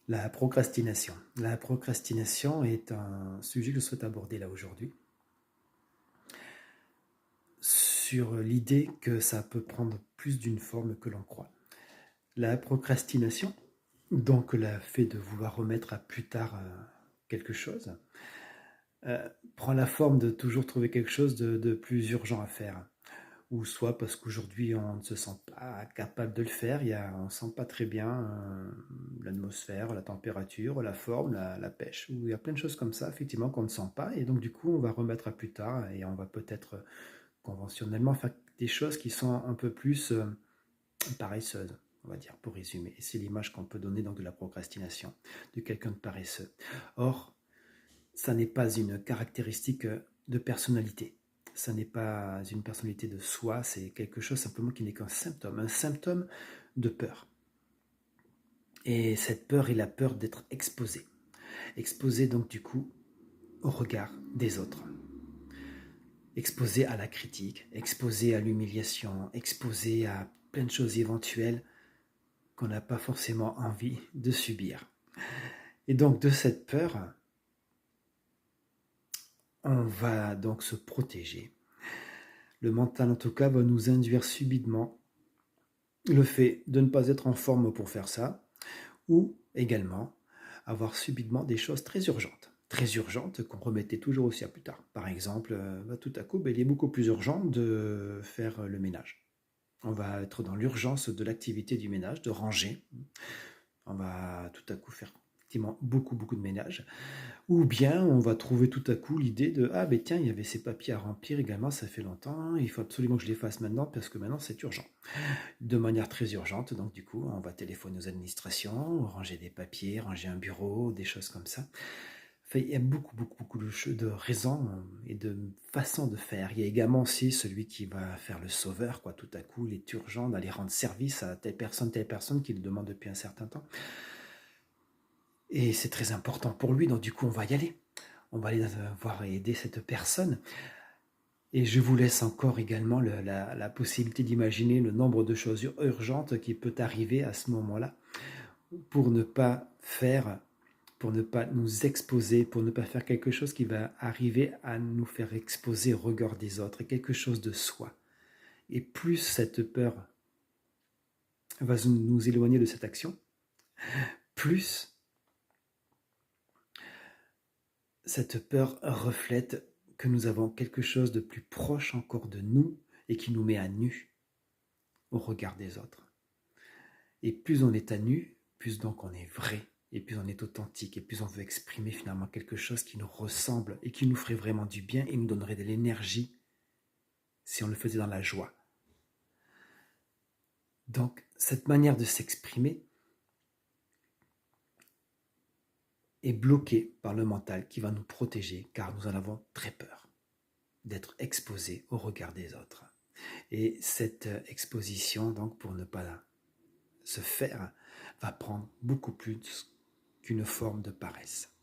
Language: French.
La procrastination. La procrastination est un sujet que je souhaite aborder là aujourd'hui, sur l'idée que ça peut prendre plus d'une forme que l'on croit. La procrastination, donc le fait de vouloir remettre à plus tard quelque chose, prend la forme de toujours trouver quelque chose de plus urgent à faire. Ou soit parce qu'aujourd'hui on ne se sent pas capable de le faire, on ne sent pas très bien l'atmosphère, la température, la forme, la pêche, ou il y a plein de choses comme ça effectivement qu'on ne sent pas, et donc du coup on va remettre à plus tard, et on va peut-être conventionnellement faire des choses qui sont un peu plus paresseuses, on va dire, pour résumer. Et c'est l'image qu'on peut donner donc de la procrastination, de quelqu'un de paresseux. Or, ça n'est pas une caractéristique de personnalité. Ça n'est pas une personnalité de soi, c'est quelque chose simplement qui n'est qu'un symptôme de peur. Et cette peur est la peur d'être exposé. Exposé donc du coup au regard des autres. Exposé à la critique, exposé à l'humiliation, exposé à plein de choses éventuelles qu'on n'a pas forcément envie de subir. Et donc de cette peur, on va donc se protéger. Le mental, en tout cas, va nous induire subitement le fait de ne pas être en forme pour faire ça, ou également avoir subitement des choses très urgentes qu'on remettait toujours aussi à plus tard. Par exemple, tout à coup, il est beaucoup plus urgent de faire le ménage. On va être dans l'urgence de l'activité du ménage, de ranger. On va tout à coup faire effectivement beaucoup de ménage. Ou bien on va trouver tout à coup l'idée de ah ben tiens, il y avait ces papiers à remplir également, ça fait longtemps, il faut absolument que je les fasse maintenant parce que maintenant c'est urgent. De manière très urgente, donc du coup on va téléphoner aux administrations, ranger des papiers, ranger un bureau, des choses comme ça. Enfin, il y a beaucoup de raisons et de façons de faire. Il y a également aussi celui qui va faire le sauveur, quoi. Tout à coup, il est urgent d'aller rendre service à telle personne qui le demande depuis un certain temps. Et c'est très important pour lui, donc du coup on va y aller. On va aller voir et aider cette personne. Et je vous laisse encore également la possibilité d'imaginer le nombre de choses urgentes qui peut arriver à ce moment-là pour ne pas faire, pour ne pas nous exposer, pour ne pas faire quelque chose qui va arriver à nous faire exposer au regard des autres, quelque chose de soi. Et plus cette peur va nous éloigner de cette action, plus cette peur reflète que nous avons quelque chose de plus proche encore de nous et qui nous met à nu au regard des autres. Et plus on est à nu, plus donc on est vrai, et plus on est authentique, et plus on veut exprimer finalement quelque chose qui nous ressemble et qui nous ferait vraiment du bien et nous donnerait de l'énergie si on le faisait dans la joie. Donc cette manière de s'exprimer est bloquée par le mental qui va nous protéger car nous en avons très peur d'être exposés au regard des autres. Et cette exposition, donc pour ne pas se faire, va prendre beaucoup plus qu'une forme de paresse.